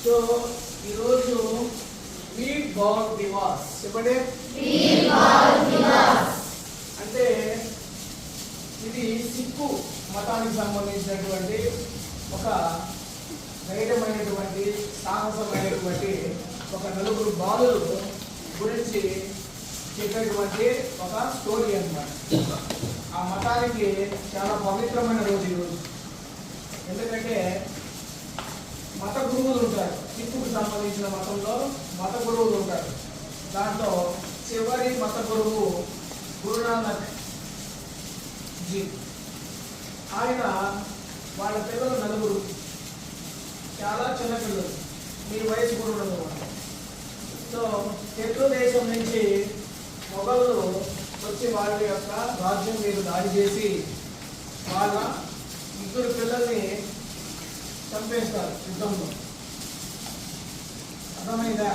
So ఈరోజు వీర్ ball Diwas చెప్పండి. అంటే ఇది సిక్కు మతానికి సంబంధించినటువంటి ఒక ధైర్యమైనటువంటి సాహసమైనటువంటి ఒక నలుగురు బాలులు గురించి చెప్పేటువంటి ఒక స్టోరీ అన్నమాట. ఆ మతానికి చాలా పవిత్రమైన రోజు ఈరోజు. ఎందుకంటే మత గురువులు ఉంటారు. సిక్కుకు సంబంధించిన మతంలో మత గురువులు ఉంటారు. దాంట్లో చివరి మత గురువు గురునానక్ జీ. ఆయన వాళ్ళ పిల్లలు నలుగురు, చాలా చిన్న పిల్లలు, మీ వయసు కూడా ఉండదు. సో శత్రు దేశం నుంచి మొఘలు వచ్చి వాళ్ళ యొక్క రాజ్యం మీద దాడి చేసి వాళ్ళ ఇద్దరు పిల్లల్ని చంపేస్తారు యుద్ధంలో. అర్థమైందా?